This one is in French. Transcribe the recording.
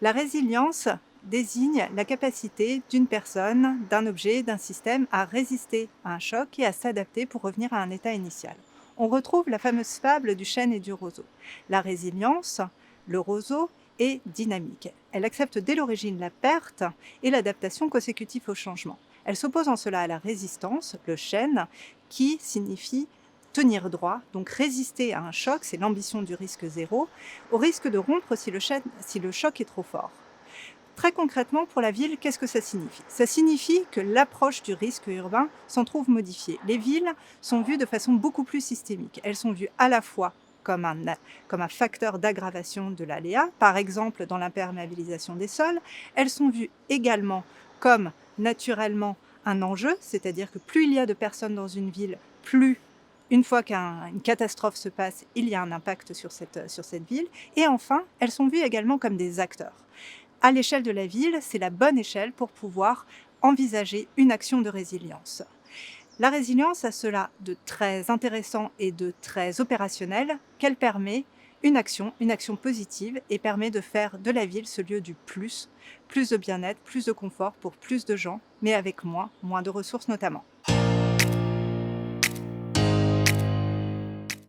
La résilience désigne la capacité d'une personne, d'un objet, d'un système à résister à un choc et à s'adapter pour revenir à un état initial. On retrouve la fameuse fable du chêne et du roseau. La résilience, le roseau, est dynamique. Elle accepte dès l'origine la perte et l'adaptation consécutive au changement. Elle s'oppose en cela à la résistance, le chêne, qui signifie tenir droit, donc résister à un choc, c'est l'ambition du risque zéro, au risque de rompre si le choc est trop fort. Très concrètement, pour la ville, qu'est-ce que ça signifie? Ça signifie que l'approche du risque urbain s'en trouve modifiée. Les villes sont vues de façon beaucoup plus systémique. Elles sont vues à la fois comme un facteur d'aggravation de l'aléa, par exemple dans l'imperméabilisation des sols. Elles sont vues également comme naturellement un enjeu, c'est-à-dire que plus il y a de personnes dans une ville, plus une fois qu'une catastrophe se passe, il y a un impact sur cette ville. Et enfin, elles sont vues également comme des acteurs. À l'échelle de la ville, c'est la bonne échelle pour pouvoir envisager une action de résilience. La résilience a cela de très intéressant et de très opérationnel qu'elle permet une action positive et permet de faire de la ville ce lieu du plus de bien-être, plus de confort pour plus de gens, mais avec moins de ressources notamment.